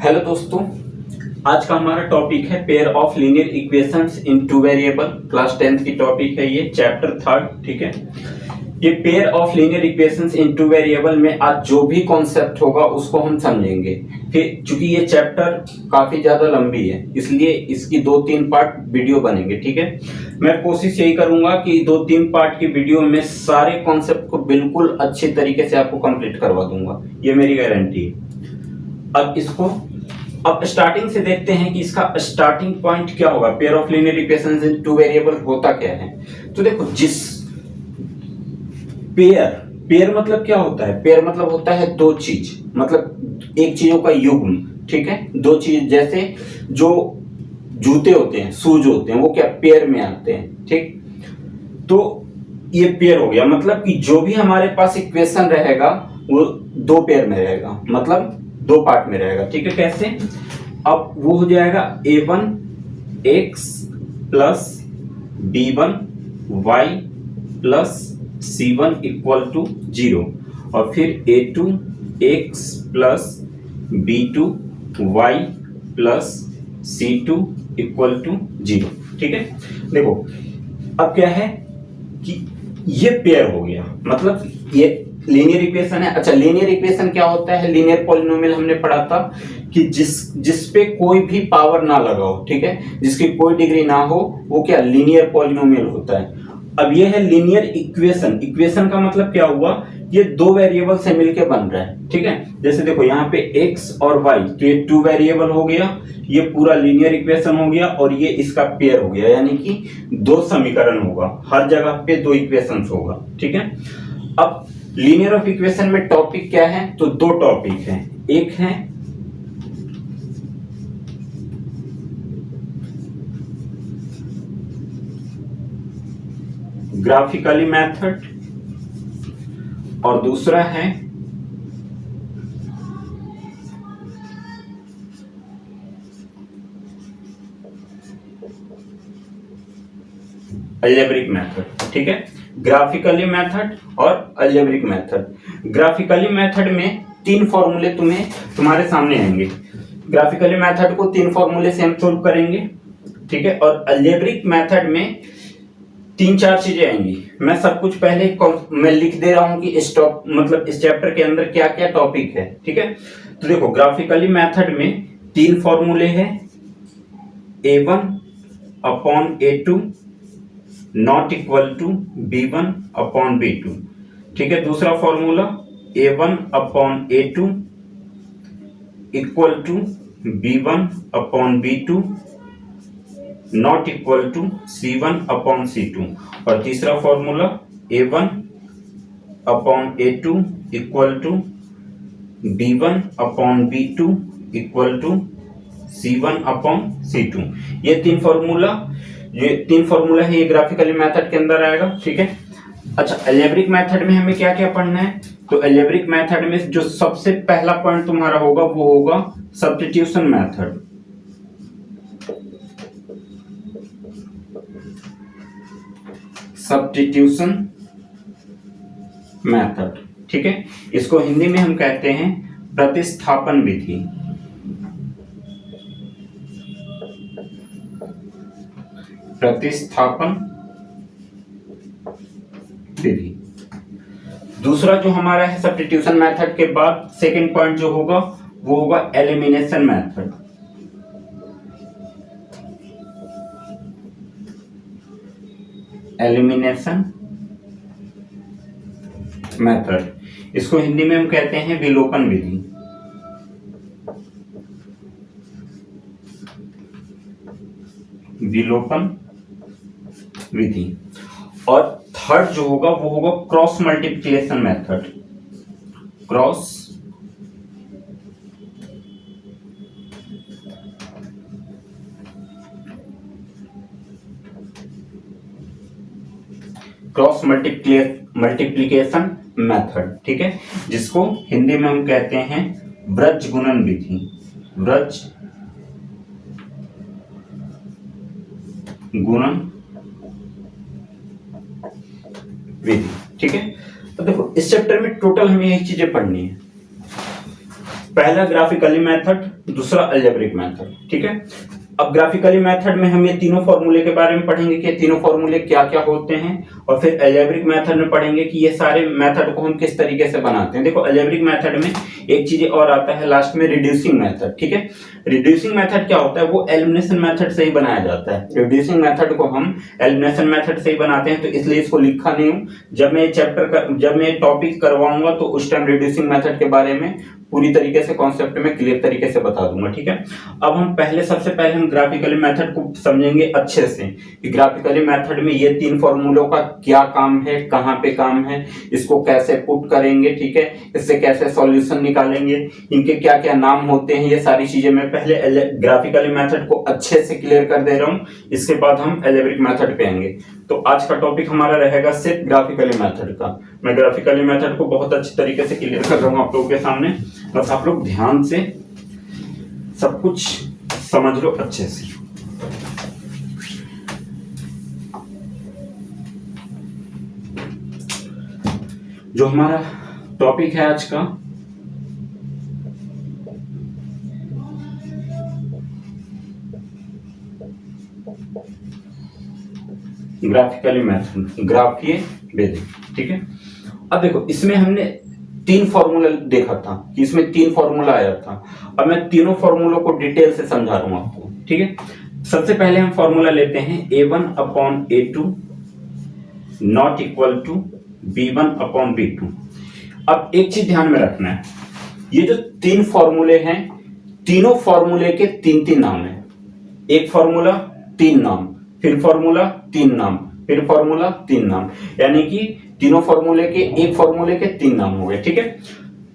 Hello दोस्तों, आज का हमारा टॉपिक है pair of linear equations in two variable. Class 10th की टॉपिक है ये, चैप्टर 3। ठीक है, ये pair of linear equations in two variable में आज जो भी कॉन्सेप्ट होगा उसको हम समझेंगे। फिर चूंकि ये चैप्टर काफी ज्यादा लंबी है इसलिए इसकी 2-3 पार्ट वीडियो बनेंगे। ठीक है, मैं कोशिश यही करूंगा कि 2-3 पार्ट की वीडियो में सारे कॉन्सेप्ट को बिल्कुल अच्छे तरीके से आपको कंप्लीट करवा दूंगा, ये मेरी गारंटी है। अब स्टार्टिंग से देखते हैं कि इसका स्टार्टिंग पॉइंट क्या होगा। Pair of linear equations in two variable होता क्या है। तो देखो, जिस पेयर मतलब क्या होता है। पेयर मतलब होता है दो चीज, मतलब एक चीजों का युग्म। ठीक है, दो चीज, जैसे जो जूते होते हैं, शूज होते हैं, वो क्या पेयर में आते हैं। ठीक, तो ये पेयर हो गया, मतलब कि जो भी हमारे पास इक्वेशन रहेगा वो दो पेयर में रहेगा, मतलब दो पार्ट में रहेगा। ठीक है, कैसे। अब वो हो जाएगा a1x plus b1 y plus c1 equal to 0, और फिर a2x plus b2 y plus c2 equal to 0। ठीक है, देखो अब क्या है कि ये पेयर हो गया, मतलब ये लीनियर इक्वेशन है। अच्छा, लीनियर इक्वेशन क्या होता है। लीनियर पॉलिनोमियल हमने पढ़ा था कि जिस पे कोई भी पावर ना लगा हो, ठीक है, जिसकी कोई डिग्री ना हो, वो क्या लीनियर पॉलिनोमियल होता है। अब ये है लीनियर इक्वेशन। इक्वेशन का मतलब क्या हुआ, ये दो वेरिएबल से मिलके बन रहा है। ठीक है, जैसे देखो यहाँ पे x और y, तो ये टू वेरिएबल हो गया, ये पूरा लीनियर इक्वेशन हो गया, और ये इसका पेयर हो गया, यानी कि दो समीकरण होगा, हर जगह पे दो इक्वेशंस होगा। ठीक है, अब लीनियर ऑफ इक्वेशन में टॉपिक क्या है, तो दो टॉपिक हैं। एक है ग्राफिकली मेथड और दूसरा है अलजेब्रिक मेथड। ठीक है, ग्राफिकली मेथड और अलजेब्रिक मेथड। ग्राफिकली मेथड में तीन फॉर्मूले तुम्हारे सामने आएंगे। ग्राफिकली मेथड को तीन फॉर्मूले से हम सोल्व करेंगे। ठीक है, और अलजेब्रिक मेथड में 3-4 चीजें आएंगी। मैं सब कुछ पहले मैं लिख दे रहा हूं कि मतलब इस चैप्टर के अंदर क्या क्या टॉपिक है। ठीक है, तो देखो ग्राफिकली मेथड में तीन फॉर्मूले हैं, a1 upon a2 not equal to b1 upon b2। ठीक है, दूसरा formula a1 upon a2 equal to b1 upon b2 not equal to c1 upon c2, और तीसरा formula a1 upon a2 equal to b1 upon b2 equal to c1 upon c2। ये तीन formula है, ये graphically method के अंदर आएगा। ठीक है, अच्छा अलजेब्रिक मेथड में हमें क्या क्या पढ़ना है, तो अलजेब्रिक मेथड में जो सबसे पहला पॉइंट तुम्हारा होगा वो होगा सब्स्टिट्यूशन मेथड। सब्स्टिट्यूशन मेथड, ठीक है, इसको हिंदी में हम कहते हैं प्रतिस्थापन विधि। प्रतिस्थापन विधि। दूसरा जो हमारा है सब्स्टिट्यूशन मेथड के बाद सेकंड पॉइंट जो होगा वो होगा एलिमिनेशन मेथड। एलिमिनेशन मेथड, इसको हिंदी में हम कहते हैं विलोपन विधि। विलोपन विधि। और थर्ड जो होगा वो होगा cross multiplication method. Cross multiplication method. ठीक है, जिसको हिंदी में हम कहते हैं व्रज गुणन विधि। व्रज गुणन विधि। ठीक है, तो देखो इस चैप्टर में टोटल हमें यही चीजें पढ़नी है। पहला ग्राफिकली मेथड, दूसरा अलजेब्रिक मेथड, ठीक है। अब ग्राफिकली मेथड में हम ये तीनों फॉर्मूले के बारे में पढ़ेंगे कि तीनों फॉर्मूले क्या क्या होते हैं, और फिर अलजेब्रिक मेथड में पढ़ेंगे कि ये सारे मेथड को हम किस तरीके से बनाते हैं। देखो अलजेब्रिक मेथड में एक चीज और आता है लास्ट में, रिड्यूसिंग मेथड, ठीक है। रिड्यूसिंग मेथड क्या होता है, वो एलिमिनेशन मेथड से ही बनाया जाता है। रिड्यूसिंग मेथड को हम एलिमिनेशन मेथड से ही बनाते हैं, तो इसलिए इसको लिखा नहीं हूं। जब मैं टॉपिक करवाऊंगा तो उस टाइम रिड्यूसिंग मेथड के बारे में पूरी तरीके से कॉन्सेप्ट में क्लियर तरीके से बता दूंगा, ठीक है। अब हम सबसे पहले हम ग्राफिकली मेथड को समझेंगे अच्छे से कि ग्राफिकली मेथड में ये तीन फॉर्मूलों का क्या काम है, कहाँ पे काम है, इसको कैसे पुट करेंगे, ठीक है, इससे कैसे सॉल्यूशन निकालेंगे, इनके क्या क्या नाम होते हैं, ये सारी चीजें मैं पहले ग्राफिकली मेथड को अच्छे से क्लियर कर दे रहा हूँ। इसके बाद हम अलजेब्रिक मेथड पे आएंगे। तो आज का टॉपिक हमारा रहेगा सिर्फ ग्राफिकली मेथड का। मैं ग्राफिकली मेथड को बहुत अच्छी तरीके से क्लियर कर रहा हूँ आप लोगों के सामने, बस आप लोग ध्यान से सब कुछ समझ लो अच्छे से। जो हमारा टॉपिक है आज का, ग्राफिकली मेथड, ग्राफीय विधि, ठीक है। अब देखो इसमें हमने तीन फॉर्मूला देखा था कि इसमें तीन फॉर्मूला आया था। अब मैं तीनों फॉर्मूलों को डिटेल से समझा रहा हूं आपको, ठीक है। सबसे पहले हम फॉर्मूला लेते हैं a1/a2 not equal to b1/b2। अब एक चीज ध्यान में रखना है, ये जो तीन फॉर्मूले हैं, तीनों फॉर्मूले के तीन तीन नाम है। एक फॉर्मूला तीन नाम, फिर फॉर्मूला तीन नाम, फिर फॉर्मूला तीन नाम, यानी कि तीनों फॉर्मूले के एक फॉर्मूले के तीन नाम हो गए, ठीक है।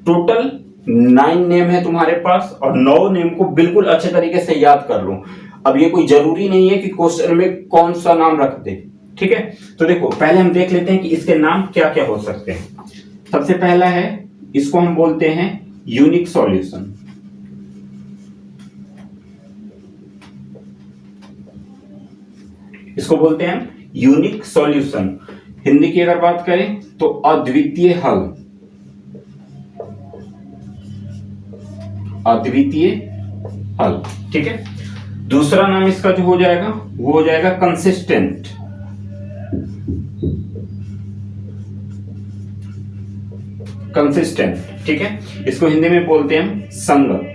टोटल 9 नेम है तुम्हारे पास, और 9 नेम को बिल्कुल अच्छे तरीके से याद कर लो। अब ये कोई जरूरी नहीं है कि क्वेश्चन में कौन सा नाम रख दे, ठीक है। तो देखो पहले हम देख लेते हैं कि इसके नाम क्या क्या हो सकते हैं। सबसे पहला है, इसको हम बोलते हैं यूनिक सॉल्यूशन। इसको बोलते हैं हम यूनिक सॉल्यूशन। हिंदी की अगर बात करें तो अद्वितीय हल, अद्वितीय हल, ठीक है। दूसरा नाम इसका जो हो जाएगा वो हो जाएगा कंसिस्टेंट, कंसिस्टेंट, ठीक है। इसको हिंदी में बोलते हैं हम संगत।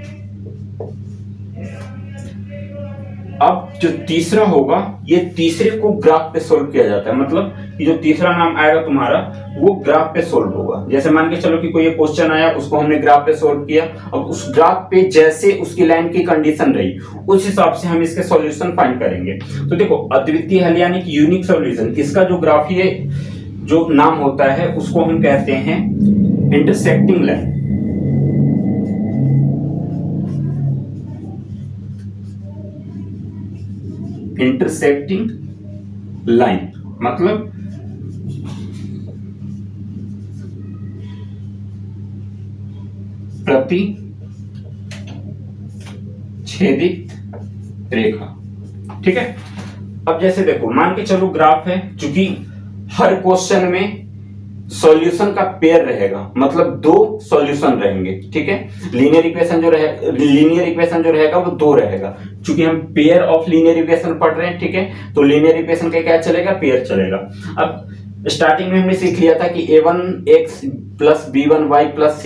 अब जो तीसरा होगा, ये तीसरे को ग्राफ पे सोल्व किया जाता है, मतलब कि जो तीसरा नाम आएगा तुम्हारा वो ग्राफ पे सोल्व होगा। जैसे मान के चलो कि कोई क्वेश्चन आया, उसको हमने ग्राफ पे सोल्व किया, अब उस ग्राफ पे जैसे उसकी लाइन की कंडीशन रही उस हिसाब से हम इसके सॉल्यूशन फाइंड करेंगे। तो देखो अद्वितीय हल यानी कि यूनिक सॉल्यूशन, इसका जो ग्राफीय जो नाम होता है उसको हम कहते हैं इंटरसेक्टिंग लाइन। इंटरसेक्टिंग लाइन मतलब प्रतिच्छेदित रेखा, ठीक है। अब जैसे देखो मान के चलो ग्राफ है, चूंकि हर क्वेश्चन में सॉल्यूशन का पेयर रहेगा, मतलब दो सॉल्यूशन रहेंगे, ठीक है। लीनियर इक्वेशन जो रहेगा वो दो रहेगा, चूंकि हम पेयर ऑफ लीनियर इक्वेशन पढ़ रहे हैं, ठीक है। तो लीनियर इक्वेशन का क्या चलेगा, पेयर चलेगा। अब स्टार्टिंग में हमने सीख लिया था कि a1x plus b1y plus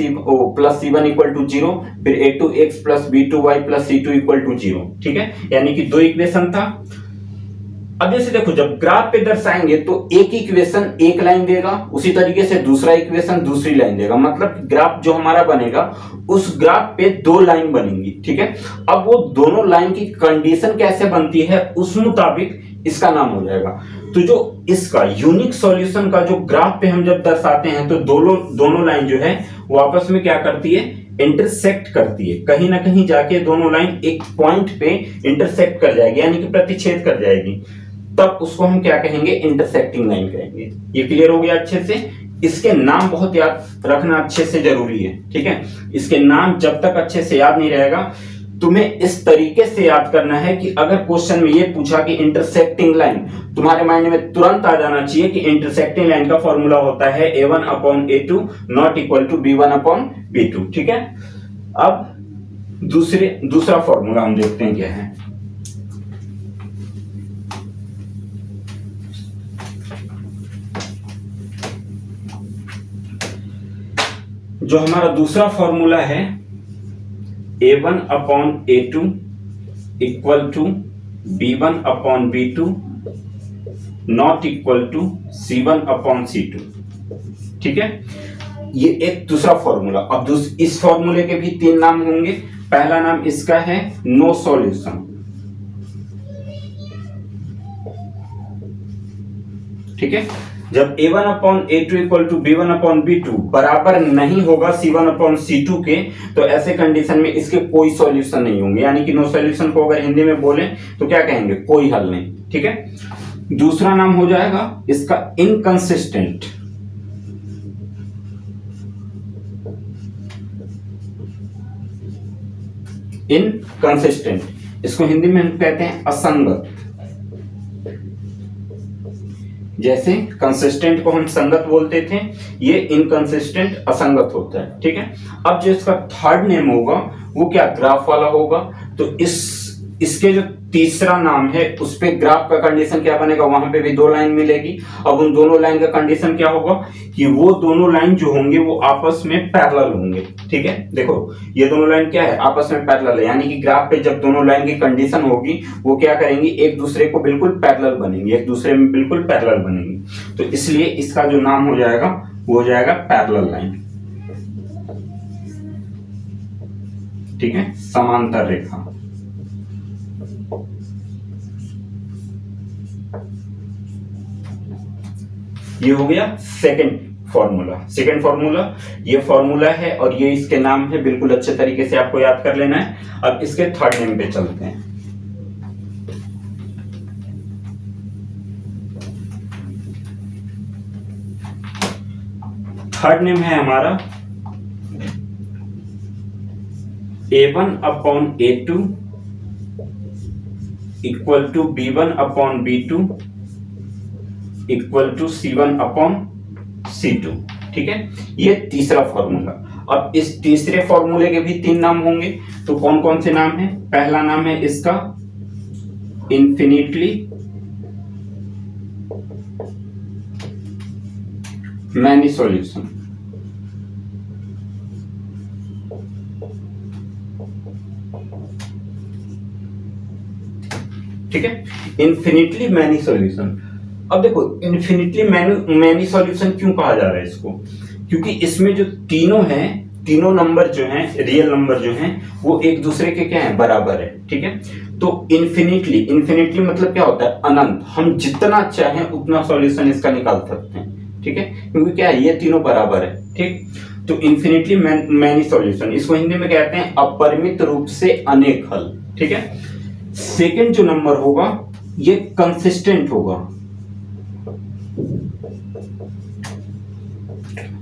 c1 equal to 0, फिर a2x plus b2y plus c2 equal to 0, ठीक है। यानी कि दो इक्वेशन था। अब जैसे देखो जब ग्राफ पे दर्शाएंगे तो एक इक्वेशन एक लाइन देगा, उसी तरीके से दूसरा इक्वेशन दूसरी लाइन देगा, मतलब ग्राफ जो हमारा बनेगा उस ग्राफ पे दो लाइन बनेंगी, ठीक है। अब वो दोनों लाइन की कंडीशन कैसे बनती है उस मुताबिक इसका नाम हो जाएगा। तो जो इसका यूनिक सॉल्यूशन का जो ग्राफ पे हम जब दर्शाते हैं तो दोनों लाइन जो है वो आपस में क्या करती है, इंटरसेक्ट करती है। कहीं ना कहीं जाके दोनों लाइन एक पॉइंट पे इंटरसेक्ट कर जाएगी, यानी कि प्रतिच्छेद कर जाएगी, तब उसको हम क्या कहेंगे, इंटरसेक्टिंग लाइन कहेंगे। ये क्लियर हो गया अच्छे से। इसके नाम बहुत याद रखना अच्छे से जरूरी है, ठीक है। इसके नाम जब तक अच्छे से याद नहीं रहेगा, तुम्हें इस तरीके से याद करना है कि अगर क्वेश्चन में ये पूछा कि इंटरसेक्टिंग लाइन, तुम्हारे माइंड में तुरंत आ जाना चाहिए कि इंटरसेक्टिंग लाइन का फॉर्मूला होता है a1/a2 not equal to b1/b2, ठीक है। अब दूसरा फॉर्मूला हम देखते हैं क्या है। जो हमारा दूसरा फॉर्मूला है A1/A2 equal to B1/B2 not equal to C1/C2। ठीक है, ये एक दूसरा फॉर्मूला। अब इस फॉर्मूले के भी 3 नाम होंगे। पहला नाम इसका है नो सॉल्यूशन। ठीक है, जब A1/A2 इक्वल टू B1/B2 बराबर नहीं होगा C1/C2 के, तो ऐसे कंडीशन में इसके कोई सॉल्यूशन नहीं होंगे। यानी कि नो सॉल्यूशन को अगर हिंदी में बोले तो क्या कहेंगे, कोई हल नहीं। ठीक है, दूसरा नाम हो जाएगा इसका इनकंसिस्टेंट। इनकंसिस्टेंट, इसको हिंदी में हम कहते हैं असंगत। जैसे कंसिस्टेंट को हम संगत बोलते थे, ये इनकंसिस्टेंट असंगत होता है। ठीक है, अब जो इसका थर्ड नेम होगा वो क्या, ग्राफ वाला होगा। तो इसके जो तीसरा नाम है उस पे ग्राफ का कंडीशन क्या बनेगा, वहां पे भी 2 लाइन मिलेगी। अब उन दोनों लाइन का कंडीशन क्या होगा कि वो दोनों लाइन जो होंगे वो आपस में पैरेलल होंगे। ठीक है, देखो ये दोनों लाइन क्या है, आपस में पैरेलल है। यानी कि ग्राफ पे जब दोनों लाइन की कंडीशन होगी वो क्या करेंगी, एक दूसरे को बिल्कुल पैरेलल बनेंगी, एक दूसरे में बिल्कुल पैरेलल बनेंगी। तो इसलिए इसका जो नाम हो जाएगा वो हो जाएगा पैरेलल लाइन। ठीक है, समांतर रेखा। ये हो गया सेकंड फॉर्मूला। ये फॉर्मूला है और ये इसके नाम है, बिल्कुल अच्छे तरीके से आपको याद कर लेना है। अब इसके थर्ड नेम पे चलते हैं। थर्ड नेम है हमारा A1/A2 equal to B1/B2 equal to C1/C2। ठीक है, ये तीसरा फॉर्मूला। अब इस तीसरे फॉर्मूले के भी 3 नाम होंगे। तो कौन कौन से नाम है, पहला नाम है इसका इन्फिनिटली मैनी सॉल्यूशन। ठीक है, इन्फिनिटली मैनी सॉल्यूशन। अब देखो इन्फिनिटली मैनी सॉल्यूशन क्यों कहा जा रहा है इसको, क्योंकि इसमें जो तीनों नंबर जो हैं, रियल नंबर जो हैं, वो एक दूसरे के क्या है, बराबर है। ठीक है, तो इन्फिनिटली मतलब क्या होता है, अनंत। हम जितना चाहें उतना सॉल्यूशन इसका निकाल सकते हैं। ठीक है, क्योंकि क्या है, ये तीनों बराबर है। ठीक, तो इन्फिनिटली मैनी सॉल्यूशन, इसको हिंदी में कहते हैं अपरिमित रूप से अनेक हल। ठीक है, सेकंड जो नंबर होगा ये कंसिस्टेंट होगा।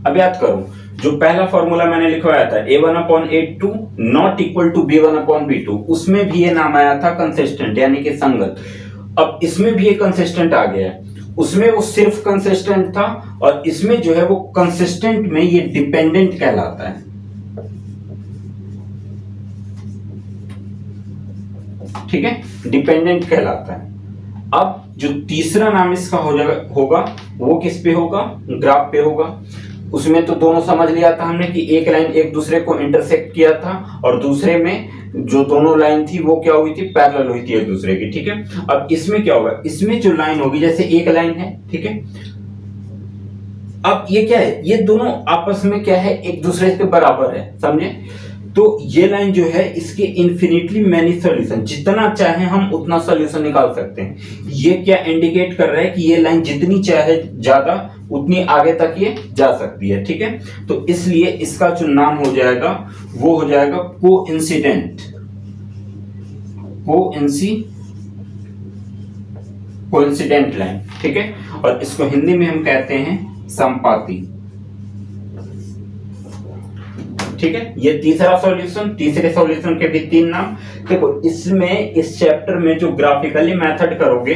अब याद करो, जो पहला फॉर्मूला मैंने लिखवाया था A1/A2 not equal to B1/B2, उसमें भी ये नाम आया था कंसिस्टेंट, यानी कि संगत। अब इसमें भी ये कंसिस्टेंट आ गया है। उसमें वो सिर्फ कंसिस्टेंट था और इसमें जो है वो कंसिस्टेंट में ये डिपेंडेंट कहलाता है। ठीक है, डिपेंडेंट कहलाता है। अब जो तीसरा नाम इसका होगा वो किस पे होगा, ग्राफ पे होगा। उसमें तो दोनों समझ लिया था हमने कि एक लाइन एक दूसरे को इंटरसेक्ट किया था और दूसरे में जो दोनों लाइन थी वो क्या हुई थी, पैरेलल हुई थी एक दूसरे की। ठीक है, अब इसमें क्या होगा, इसमें जो लाइन होगी, जैसे एक लाइन है, ठीक है, अब ये क्या है, ये दोनों आपस में क्या है, एक दूसरे के बराबर है, समझे। तो ये लाइन जो है इसके इन्फिनिटली मैनी सॉल्यूशन, जितना चाहे हम उतना सॉल्यूशन निकाल सकते हैं। ये क्या इंडिकेट कर रहा है कि ये लाइन जितनी चाहे ज्यादा उतनी आगे तक ये जा सकती है। ठीक है, तो इसलिए इसका जो नाम हो जाएगा वो हो जाएगा कोइंसिडेंट लाइन। ठीक है, और इसको हिंदी में हम कहते हैं संपाती। ठीक है, ये तीसरा सॉल्यूशन। तीसरे सॉल्यूशन के भी 3 नाम। देखो इसमें, इस चैप्टर में जो ग्राफिकली मेथड करोगे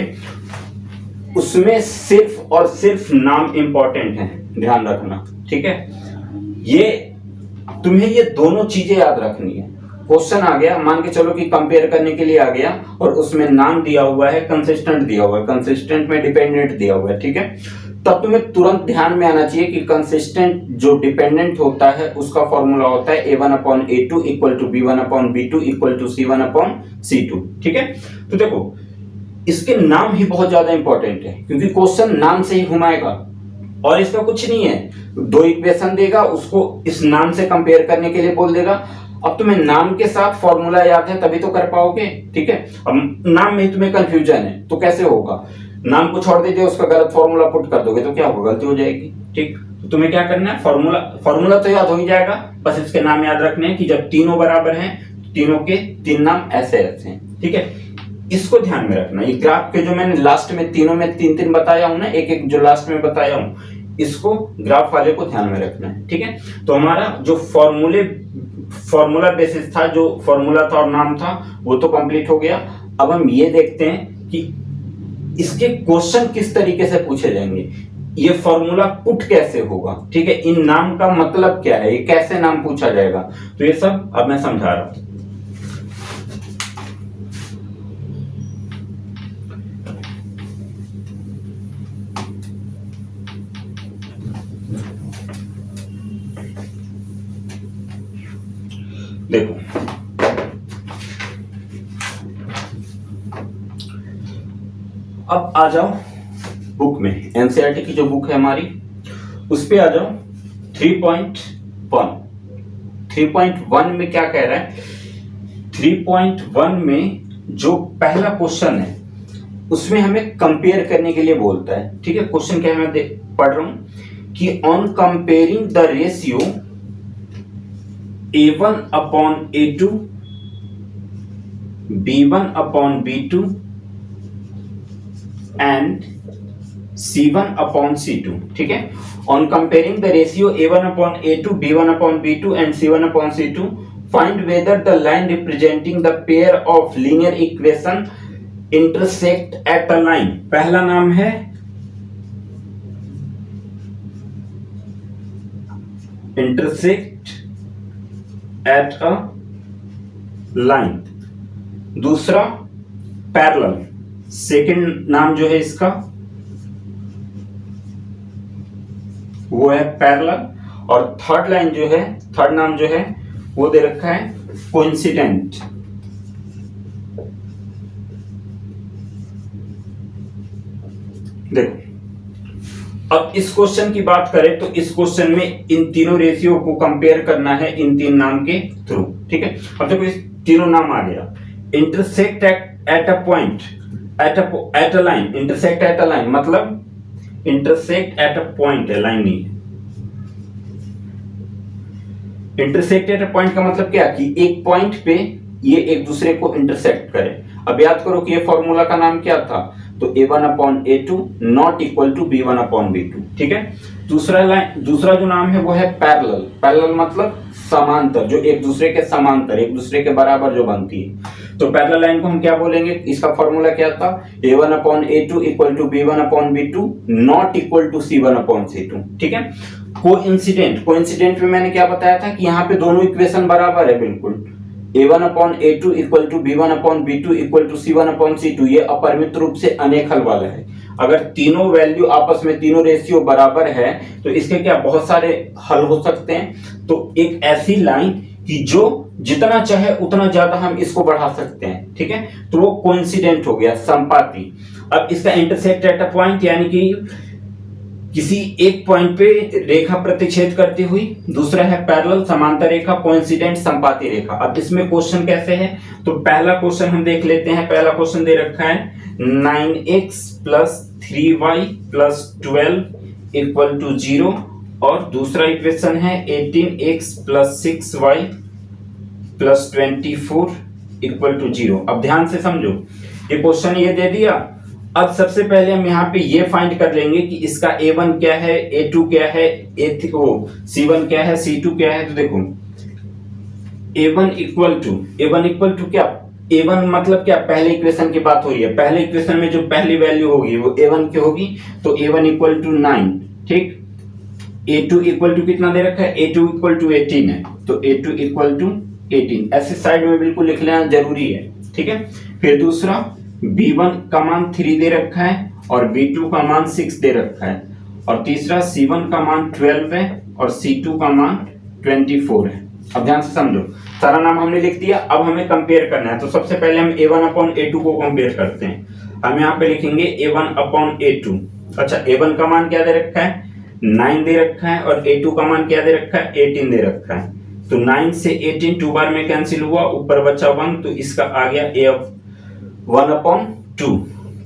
उसमें सिर्फ और सिर्फ नाम इंपॉर्टेंट है, ध्यान रखना। ठीक है, ये तुम्हें ये दोनों चीजें याद रखनी है। क्वेश्चन आ गया, मान के चलो कि कंपेयर करने के लिए आ गया और उसमें नाम दिया हुआ है, कंसिस्टेंट दिया हुआ है, कंसिस्टेंट में डिपेंडेंट दिया हुआ है, ठीक है। तब तुम्हें तुरंत ध्यान में आना चाहिए कि कंसिस्टेंट जो डिपेंडेंट होता है उसका फॉर्मूला होता है a1/a2 equal to b1/b2 equal to c1/c2, ठीक है। तो देखो इसके नाम ही बहुत ज्यादा इंपॉर्टेंट है, क्योंकि क्वेश्चन नाम से ही घुमाएगा और इसका कुछ नहीं है। दो इक्वेशन देगा, उसको इस नाम से कंपेयर करने के लिए बोल देगा। अब तुम्हें नाम के साथ फॉर्मूला याद है तभी तो कर पाओगे, ठीक है। अब नाम में तुम्हें कंफ्यूजन है तो कैसे होगा, नाम को छोड़ दीजिए, उसका गलत फॉर्मूला पुट कर दोगे तो क्या होगा, गलती हो जाएगी, ठीक। तो तुम्हें क्या करना है, फॉर्मूला तो याद हो ही जाएगा, बस इसके नाम याद रखने हैं कि जब तीनों बराबर हैं तीनों के तीन नाम ऐसे ऐसे हैं, ठीक है। इसको ध्यान में रखना। ये ग्राफ के जो मैंने लास्ट में तीनों में तीन तीन बताया हूं ना, एक एक जो लास्ट में बताया हूं, इसको ग्राफ वाले को ध्यान में रखना है, ठीक है। तो हमारा जो फॉर्मूला बेसिस था, जो फॉर्मूला था और नाम था, वो तो कंप्लीट हो गया। अब हम ये देखते हैं कि इसके क्वेश्चन किस तरीके से पूछे जाएंगे, ये फॉर्मूला पुट कैसे होगा, ठीक है। इन नाम का मतलब क्या है, ये कैसे नाम पूछा जाएगा, तो ये सब अब मैं समझा रहा हूं। देखो अब आ जाओ बुक में, एनसीईआरटी की जो बुक है हमारी, उस पे आ जाओ। 3.1 में क्या कह रहा है, 3.1 में जो पहला क्वेश्चन है उसमें हमें कंपेयर करने के लिए बोलता है, ठीक है। क्वेश्चन क्या है मैं पढ़ रहा हूं कि on comparing the ratio a1/a2 b1/b2 and c1/c2, ठीक है। On comparing the ratio a1/a2 b1/b2 and c1/c2 find whether the line representing the pair of linear equation intersect at a line। पहला नाम है intersect at a line, दूसरा parallel, second नाम जो है इसका वो है पैरेलल, और थर्ड लाइन जो है, थर्ड नाम जो है वो दे रखा है कोइंसिडेंट। देखो अब इस क्वेश्चन की बात करें तो इस क्वेश्चन में इन तीनों रेशियो को कंपेयर करना है इन तीन नाम के थ्रू, ठीक है। अब देखो इस तीनों नाम आ गया, intersect at a point, at a line, intersect at a line मतलब इंटरसेक्ट एट अ पॉइंट है, लाइन नहीं है। इंटरसेक्ट एट अ पॉइंट का मतलब क्या कि एक पॉइंट पे ये एक दूसरे को इंटरसेक्ट करे। अब याद करो कि ये फॉर्मूला का नाम क्या था, तो a1/a2 not equal to b1/b2, ठीक है। दूसरा जो नाम है वो है पैरेलल। पैरेलल मतलब समांतर, जो एक दूसरे के समांतर, एक दूसरे के बराबर जो बनती है। तो पैरेलल लाइन को हम क्या बोलेंगे, इसका फॉर्मूला क्या था, a1/a2 equal to b1/b2 not equal to c1/c2, ठीक है। कोइंसिडेंट में मैंने क्या बताया था कि यहाँ पे दोनों इक्वेशन बराबर है, बिल्कुल। a1/a2 equal to b1/b2 equal to c1/c2, ये अपरिमित रूप से अनेक हल वाला है। अगर तीनों वैल्यू आपस में, तीनों रेशियो बराबर है तो इसके क्या बहुत सारे हल हो सकते हैं। तो एक ऐसी लाइन कि जो जितना चाहे उतना ज्यादा हम इसको बढ़ा सकते हैं, ठीक है। तो वो कोइंसिडेंट हो गया, संपाती। अब इसका इंटरसेक्ट एट अ पॉइंट यानी कि किसी एक पॉइंट पे रेखा प्रतिच्छेद करती हुई, दूसरा है पैरेलल समांतर रेखा, कोइंसिडेंट संपाती रेखा। अब इसमें क्वेश्चन कैसे है, तो पहला क्वेश्चन हम देख लेते हैं। पहला क्वेश्चन दे रखा है 9x + 3y + 12 इक्वल टू 0, और दूसरा इक्वेशन है 18x + 6y + 24 इक्वल टू 0। अब ध्यान से समझो, ये क्वेश्चन ये दे दिया। अब सबसे पहले हम यहाँ पे ये फाइंड कर लेंगे कि इसका a1 क्या है, a2 क्या है, c1 क्या है, c2 क्या है। तो देखो a1 इक्वल टू क्या, a1 मतलब क्या, पहले इक्वेशन की बात हो रही है। पहले इक्वेशन में जो पहली वैल्यू होगी वो a1 की होगी, तो a1 इक्वल टू 9, ठीक। A2 इक्वल टू कितना दे रखा है, A2 इक्वल टू 18 है, तो A2 इक्वल टू 18 ऐसे साइड में बिल्कुल लिख लेना जरूरी है, ठीक है। फिर दूसरा B1 का मान 3 दे रखा है और B2 का मान 6 दे रखा है, और तीसरा C1 का मान 12 है और C2 का मान 24 है। अब ध्यान से समझो, सारा नाम हमने लिख दिया, अब हमें कंपेयर करना है। तो सबसे पहले हम A1 अपॉन A2 को कंपेयर करते हैं। हम यहाँ पे लिखेंगे A1 अपॉन A2। अच्छा, A1 का मान क्या दे रखा है, 9 दे रखा है, और A2 का मान क्या दे रखा है, 18 दे रखा है। तो 9 से 18 2 बार में कैंसिल हुआ, ऊपर बचा 1, तो इसका आ गया 1 अपॉन 2,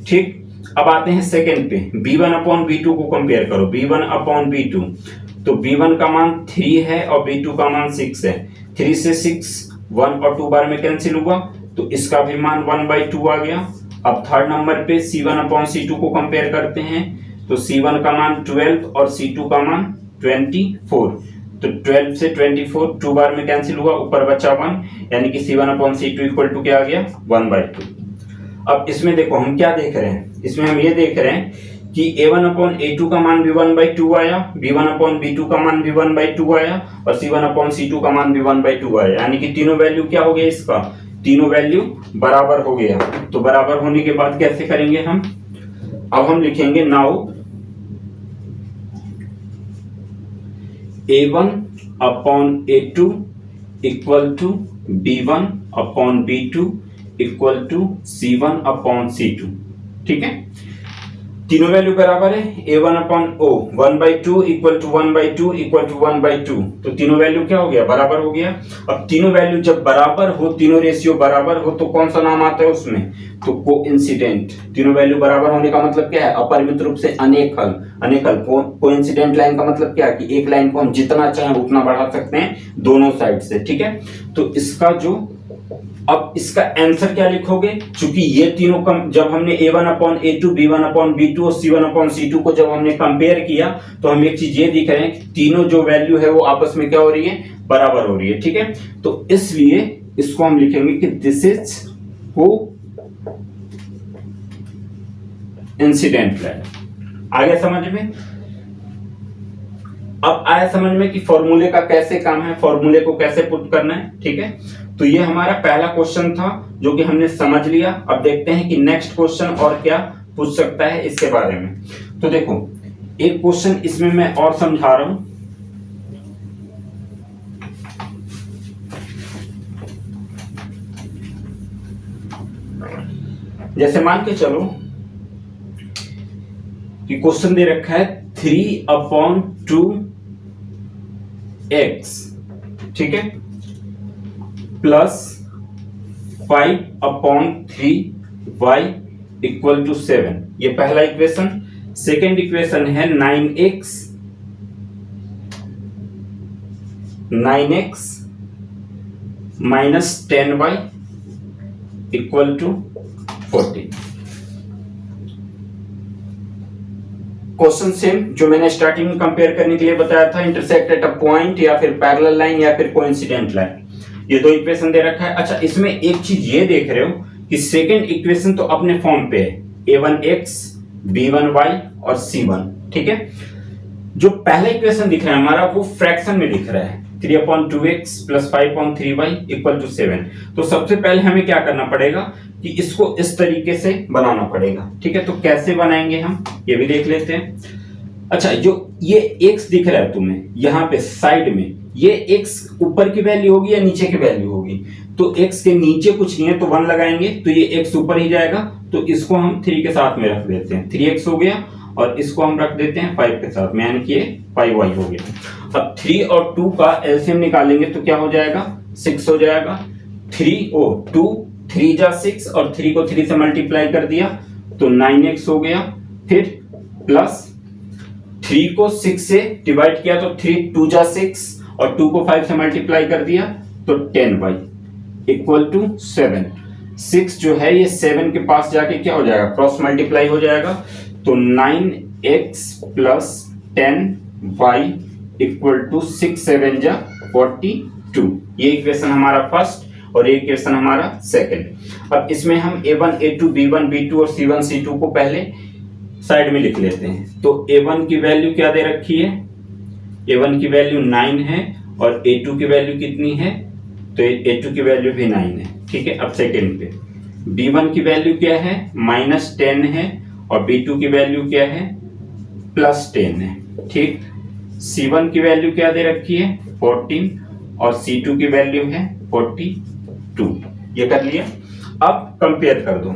ठीक। अब आते हैं सेकंड पे, B1 अपॉन B2 को कंपेयर करो, B1 अपॉन B2। तो B1 का मान 3 है और B2 का मान 6 है। 3 से 6 1 और 2 बार में कैंसिल हुआ, तो इसका भी मान 1/2 आ गया। अब थर्ड नंबर पे C1 अपॉन C2 को कंपेयर करते हैं, तो C1 का मान 12 और C2 का मान 24। तो 12 से 24 2 बार में कैंसिल हुआ, ऊपर बचा 1, यानी कि C1 upon C2 equal to क्या आ गया, 1/2। अब इसमें देखो हम क्या देख रहे हैं, इसमें हम ये देख रहे हैं कि A1 अपॉन A2 का मान भी 1/2 आया, B1 अपॉन B2 का मान भी 1/2 आया, और C1 अपॉन C2 का मान भी 1/2 आया, यानी कि तीनों वैल्यू क्या हो गया, इसका तीनों वैल्यू बराबर हो गया। तो बराबर होने के बाद कैसे करेंगे हम, अब हम लिखेंगे now A1 upon A2 equal to B1 upon B2 equal to C1 upon C2, ठीक है। तीनों वैल्यू बराबर है, A1 upon 1/2 equal to 1/2 equal to 1/2, तो तीनों वैल्यू क्या हो गया, बराबर हो गया। अब तीनों वैल्यू जब बराबर हो, तीनों रेशियो बराबर हो, तो कौन सा नाम आता है उसमें, तो कोइंसिडेंट। तीनों वैल्यू बराबर होने का मतलब क्या है, अपरिमित रूप से अनेक हल। अनेक हल कोइंसिडेंट लाइन का मतलब क्या है कि एक लाइन को हम जितना चाहें उतना बढ़ा सकते हैं दोनों साइड से, ठीक है। तो इसका जो, अब इसका आंसर क्या लिखोगे, क्योंकि ये तीनों कम, जब हमने A1 upon A2, B1 upon B2 और C1 अपॉन C2 को जब हमने कंपेयर किया, तो हम एक चीज ये दिख रहे हैं कि तीनों जो वैल्यू है वो आपस में क्या हो रही है, बराबर हो रही है, ठीक है। तो इसलिए इसको हम लिखेंगे कि दिस इज को इंसिडेंट लाइन। आगे समझ में, अब आया समझ में कि फॉर्मूले का कैसे काम है, फॉर्मूले को कैसे पुट करना है, ठीक है। तो ये हमारा पहला क्वेश्चन था जो कि हमने समझ लिया। अब देखते हैं कि नेक्स्ट क्वेश्चन और क्या पूछ सकता है इसके बारे में। तो देखो एक क्वेश्चन इसमें मैं और समझा रहा हूं, जैसे मान के चलो कि क्वेश्चन दे रखा है 3/2x, ठीक है, प्लस 5/3y इक्वल टू 7। ये पहला इक्वेशन। सेकेंड इक्वेशन है 9x minus 10y equal to 14। Question same जो मैंने स्टार्टिंग में कंपेयर करने के लिए बताया था, इंटरसेक्ट एट अ पॉइंट या फिर पैरेलल लाइन या फिर कोइंसिडेंट लाइन। ये दो इक्वेशन दे रखा है। अच्छा, इसमें एक चीज ये देख रहे हो कि सेकंड इक्वेशन तो अपने फॉर्म पे है, A1x B1y और C1, ठीक है। जो पहला इक्वेशन दिख रहा है हमारा वो फ्रैक्शन में दिख रहा है, 3/2x plus 5/3y equal to 7। तो सबसे पहले हमें क्या करना पड़ेगा कि इसको इस तरीके से बनाना पड़ेगा, ठीक है। तो कैसे बनाएंगे हम ये भी देख लेते हैं। अच्छा, जो ये x दिख रहा है तुम्हें यहाँ पे साइड में, ये x ऊपर की वैल्यू होगी या नीचे की वैल्यू होगी, तो x के नीचे कुछ नहीं है तो 1 लगाएंगे तो ये x ऊपर ही जाएगा, तो इसको हम 3 के साथ में रख देते हैं, 3x हो गया, और इसको हम रख देते हैं 5 के साथ में, यानी कि ये 5y हो गया। अब 3 और 2 का एलसीएम निकालेंगे तो क्या हो जाएगा, 6 हो जाएगा। 3 जा 6 और 3 को 3 से मल्टीप्लाई कर दिया तो 9x हो गया। फिर प्लस 3 को 6 से डिवाइड किया तो 3 2 जा 6 और 2 को 5 से मल्टीप्लाई कर दिया तो 10y इक्वल टू 7। 6 जो है ये 7 के पास जाके क्या हो जाएगा, क्रॉस मल्टीप्लाई हो जाएगा, तो 9x plus 10y equal to 6 7 जा 42। ये इक्वेशन हमारा फर्स्ट और ये इक्वेशन हमारा सेकंड। अब इसमें हम A1 A2 B1 B2 और C1 C2 को पहले साइड में लिख लेते हैं। तो A1 की वैल्यू क्या दे रखी है, A1 की वैल्यू 9 है और A2 की वैल्यू कितनी है, तो A2 की वैल्यू भी 9 है। ठीक है, अब सेकेंड पे B1 की वैल्यू क्या है, -10 है और B2 की वैल्यू क्या है, +10 है। ठीक, C1 की वैल्यू क्या दे रखी है, 14 और C2 की वैल्यू है 42। ये कर लिया। अब कंपेयर कर दो,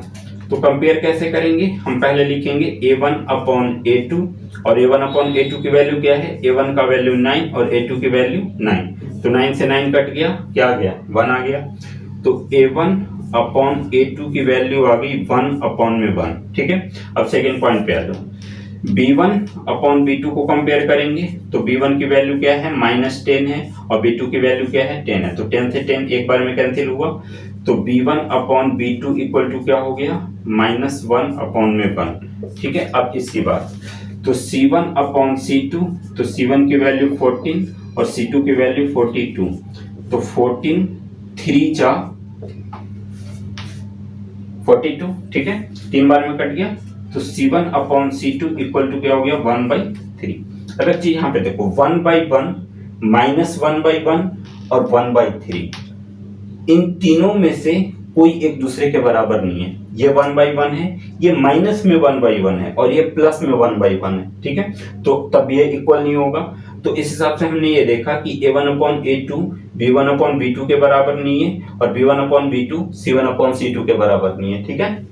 तो कंपेयर कैसे करेंगे, हम पहले लिखेंगे A1 अपॉन A2 और A1 अपॉन A2 की वैल्यू क्या है, A1 का वैल्यू 9 और A2 की वैल्यू 9, तो 9 से 9 कट गया, क्या आ गया, 1 आ गया। तो A1 अपॉन A2 की वैल्यू आ गई 1 अपॉन में 1। ठीक है, अब सेकेंड पॉइंट पे आ जाओ, B1 अपॉन B2 को कंपेयर करेंगे, तो B1 की वैल्यू क्या है, -10 है और B2 की वैल्यू क्या है, 10 है, तो 10 से 10 एक बार में कैंसिल हुआ, तो B1 upon B2 equal to क्या हो गया, -1 अपॉन में 1। ठीक है, अब इसकी बात, तो C1 अपॉन C2, तो C1 की वैल्यू 14 और C2 की वैल्यू 42, तो 14 3 जा 42। ठीक है, 3 बार में कट गया, तो C1 upon C2 equal to क्या हो गया, 1/3। अब एक चीज यहाँ पे देखो, 1/1 -1/1 और 1/3, इन तीनों में से कोई एक दूसरे के बराबर नहीं है। ये 1/1 है, ये माइनस में 1/1 है और ये प्लस में 1/1 है। ठीक है, तो तब ये इक्वल नहीं होगा। तो इस हिसाब से हमने ये देखा कि A1 upon A2 B1 upon B2 के बराबर नहीं है और B1 upon B2 C1 upon C2 के बराबर नहीं है। ठीक है,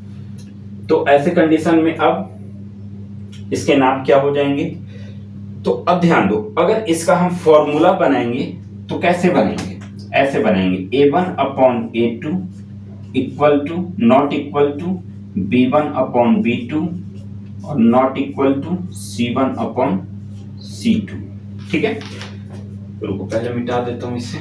तो ऐसे कंडीशन में अब इसके नाम क्या हो जाएंगे, तो अब ध्यान दो, अगर इसका हम फॉर्मूला बनाएंगे तो कैसे बनेंगे, ऐसे बनेंगे, A1 upon A2 equal to not equal to B1 upon B2 और not equal to C1 upon C2। ठीक है, रुको पहले मिटा देता हूं इसे।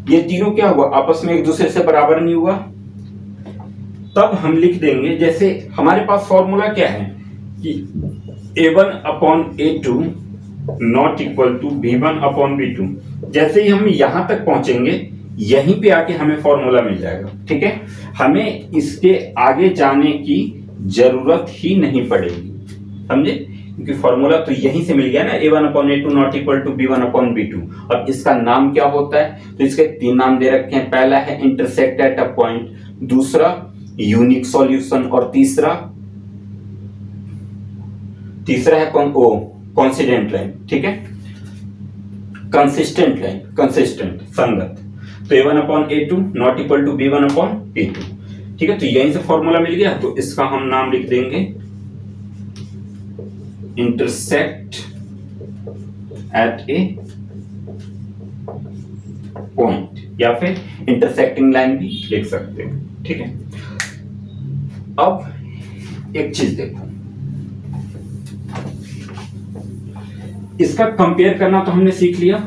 ये तीनों क्या हुआ, आपस में एक दूसरे से बराबर नहीं हुआ, तब हम लिख देंगे, जैसे हमारे पास फॉर्मूला क्या है कि A1 upon A2 not equal to B1 upon B2। जैसे ही हम यहां तक पहुंचेंगे, यहीं पे आके हमें फॉर्मूला मिल जाएगा। ठीक है, हमें इसके आगे जाने की जरूरत ही नहीं पड़ेगी, समझे, क्योंकि फॉर्मूला तो यहीं से मिल गया ना, A1 upon A2 not equal to B1 upon B2। अब इसका नाम क्या होता है, तो इसके 3 नाम दे रखे हैं, पहला है इंटरसेक्ट एट अ पॉइंट, दूसरा यूनिक सॉल्यूशन और तीसरा है कॉन्सिडेंट लाइन। ठीक है, कंसिस्टेंट लाइन, कंसिस्टेंट, संगत। तो A1 upon A2 not equal to B1 upon B2। ठीक है, तो यहीं से फॉर्मूला मिल गया, तो इसका हम नाम लिख देंगे इंटरसेक्ट एट ए पॉइंट, या फिर इंटरसेक्टिंग लाइन भी लिख सकते हो। ठीक है, अब एक चीज देखो, इसका कंपेयर करना तो हमने सीख लिया,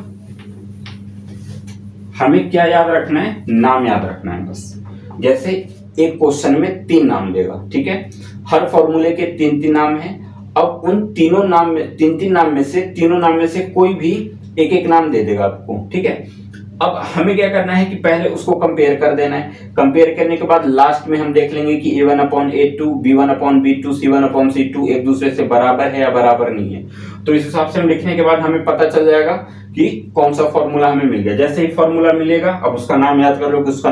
हमें क्या याद रखना है, नाम याद रखना है बस। जैसे एक क्वेश्चन में 3 नाम देगा, ठीक है, हर फॉर्मूले के 3 नाम हैं। अब उन तीनों नाम में, 3 नाम में से, तीनों नाम में से कोई भी एक नाम दे देगा आपको। ठीक है, अब हमें क्या करना है कि पहले उसको कंपेयर कर देना है। कंपेयर करने के बाद लास्ट में हम देख लेंगे कि A1 upon A2 B1 upon B2 C1 upon C2 एक दूसरे से बराबर है या बराबर नहीं है। तो इस हिसाब से हम लिखने के बाद हमें पता चल जाएगा कि कौन सा फॉर्मूला हमें मिल गया। जैसे ही फॉर्मूला मिलेगा, अब उसका नाम याद कर लो कि उसका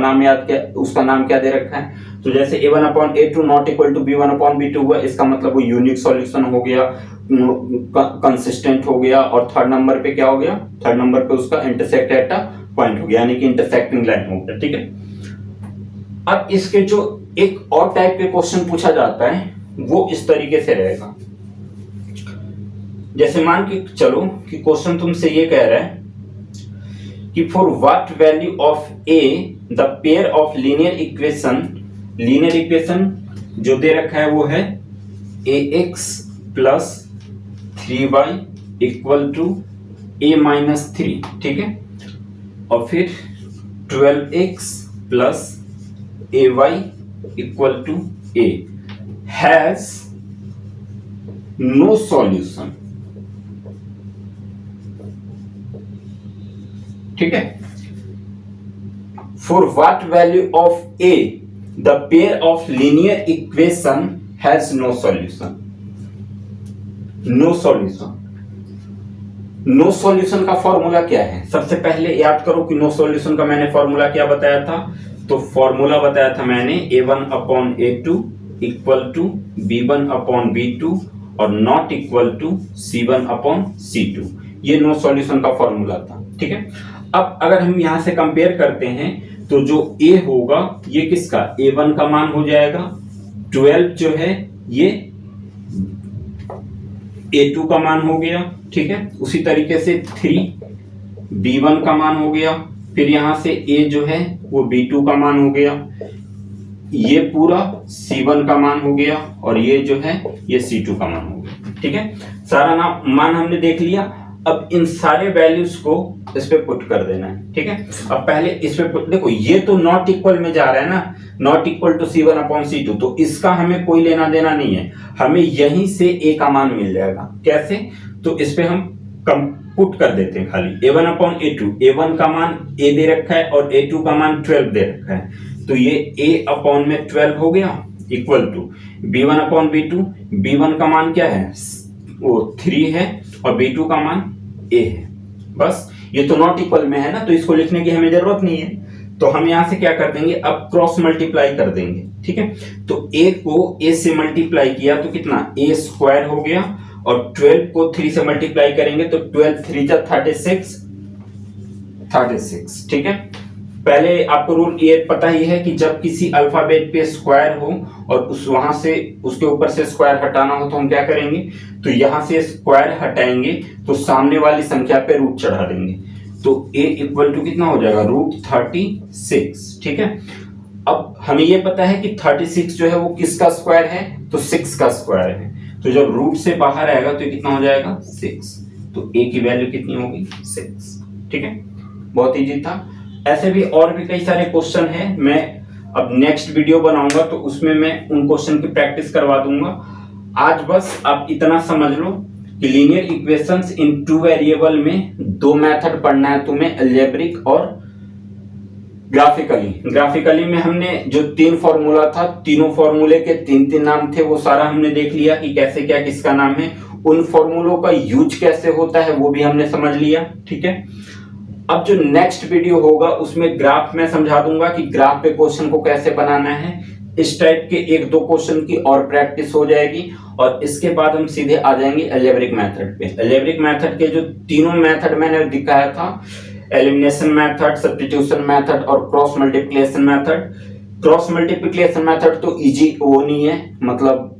नाम क्या दे रखा है। तो जैसे A1 upon A2 not equal to B1 upon B2 हुआ, इसका मतलब वो यूनिक सॉल्यूशन हो गया, कंसिस्टेंट हो गया, और थर्ड नंबर पे क्या हो गया, थर्ड नंबर पे उसका इंटरसेक्ट एट अ पॉइंट हो गया, यानी कि इंटरसेक्टिंग लाइन हो गया। ठीक है, अब इसके जो एक और टाइप के क्वेश्चन पूछा जाता है वो इस तरीके से रहेगा। जैसे मान के चलो कि क्वेश्चन तुमसे ये कह रहा है कि for what value of a the pair of linear equation जो दे रखा है वो है ax plus 3y equal to a minus 3। ठीक है, और फिर 12x plus ay equal to a has no solution. ठीक है, for what value of a the pair of linear equation has no solution. No solution, no solution का formula क्या है? सबसे पहले याद करो कि नो सॉल्यूशन का मैंने फॉर्मूला क्या बताया था। तो फॉर्मूला बताया था मैंने a1/a2 इक्वल टू b1/b2 और नॉट इक्वल टू c1/c2। ये नो सॉल्यूशन का फॉर्मूला था, ठीक है। अब अगर हम यहां से कंपेयर करते हैं तो जो a होगा ये किसका, a1 का मान हो जाएगा। 12 जो है ये a2 का मान हो गया, ठीक है। उसी तरीके से 3 b1 का मान हो गया, फिर यहां से a जो है वो b2 का मान हो गया, ये पूरा c1 का मान हो गया और ये जो है ये c2 का मान हो गया, ठीक है। सारा मान हमने देख लिया। अब इन सारे वैल्यूज को इस पे पुट कर देना है, ठीक है। अब पहले इस पे देखो, ये तो नॉट इक्वल में जा रहा है ना, नॉट इक्वल टू c1/c2, तो इसका हमें कोई लेना देना नहीं है, हमें यहीं से a का मान मिल जाएगा। कैसे? तो इस पे हम पुट कर देते हैं खाली a1/a2, a1 का मान a दे रखा है और a2 का मान 12 दे रखा है, तो ये a/12 हो गया इक्वल टू b1/b2, b1 का मान क्या है, वो 3 है और b2 का मान a है। बस, ये तो नॉट इक्वल में है ना, तो इसको लिखने की हमें जरूरत नहीं है। तो हम यहां से क्या कर देंगे, अब क्रॉस मल्टीप्लाई कर देंगे, ठीक है। तो a को a से मल्टीप्लाई किया तो कितना, a² हो गया, और 12 को 3 से मल्टीप्लाई करेंगे तो 12 3 जा 36, ठीक है। पहले आपको रूल ये पता ही है कि जब किसी अल्फाबेट पे स्क्वायर हो और उस वहां से उसके ऊपर से स्क्वायर हटाना हो तो हम क्या करेंगे, तो यहां से स्क्वायर हटाएंगे तो सामने वाली संख्या पे रूट चढ़ा देंगे, तो a इक्वल टू कितना हो जाएगा, √36, ठीक है। अब हमें ये पता है कि 36 जो है वो किसका स्क्वायर है, तो 6 का स्क्वायर है, तो जब रूट से बाहर आएगा तो कितना हो जाएगा, 6, तो a की वैल्यू कितनी होगी, 6, ठीक है। बहुत इजी था। ऐसे भी और भी कई सारे क्वेश्चन हैं, मैं अब नेक्स्ट वीडियो बनाऊंगा तो उसमें मैं उन क्वेश्चन की प्रैक्टिस करवा दूंगा। आज बस आप इतना समझ लो कि लीनियर इक्वेशंस इन 2 वेरिएबल में 2 मेथड पढ़ना है तुम्हें, अलजेब्रिक और ग्राफिकली में हमने जो 3 फॉर्मूला था, तीनों फॉर्मूले के 3 नाम थे, वो सारा हमने देख लिया कि कैसे क्या किसका नाम है, उन फॉर्मूलों का यूज कैसे होता है वो भी हमने समझ लिया, ठीक है। अब जो नेक्स्ट वीडियो होगा उसमें ग्राफ में समझा दूंगा कि ग्राफ पे क्वेश्चन को कैसे बनाना है। इस टाइप के 1-2 क्वेश्चन की और प्रैक्टिस हो जाएगी और इसके बाद हम सीधे आ जाएंगे अलजेब्रिक मेथड पे। अलजेब्रिक मेथड के जो तीनों मेथड मैंने दिखाया था, एलिमिनेशन मेथड, सब्स्टिट्यूशन मेथड और cross multiplication method. Cross multiplication method तो इजी वो नहीं है, मतलब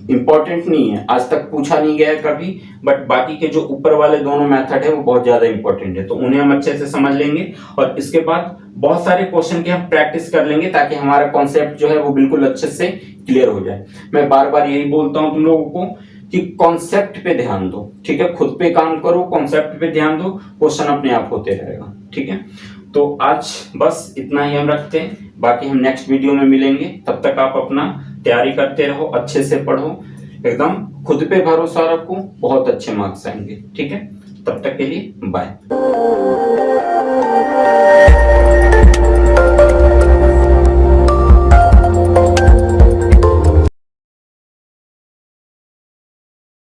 इंपॉर्टेंट नहीं है, आज तक पूछा नहीं गया कभी, बट बाकी के जो ऊपर वाले दोनों मेथड है वो बहुत ज्यादा इंपॉर्टेंट है, तो उन्हें हम अच्छे से समझ लेंगे और इसके बाद बहुत सारे क्वेश्चन की हम प्रैक्टिस कर लेंगे ताकि हमारा कॉन्सेप्ट जो है वो बिल्कुल अच्छे से क्लियर हो जाए। मैं बार बार यही बोलता हूं तुम लोगों को कि कॉन्सेप्ट पे ध्यान दो, ठीक है, खुद पे काम करो, कॉन्सेप्ट पे ध्यान दो, क्वेश्चन अपने आप होते रहेगा, ठीक है। तो आज बस इतना ही हम रखते हैं, बाकी हम नेक्स्ट वीडियो में मिलेंगे। तब तक आप अपना तैयारी करते रहो, अच्छे से पढ़ो, एकदम खुद पे भरोसा रखो, बहुत अच्छे मार्क्स आएंगे, ठीक है। तब तक के लिए बाय।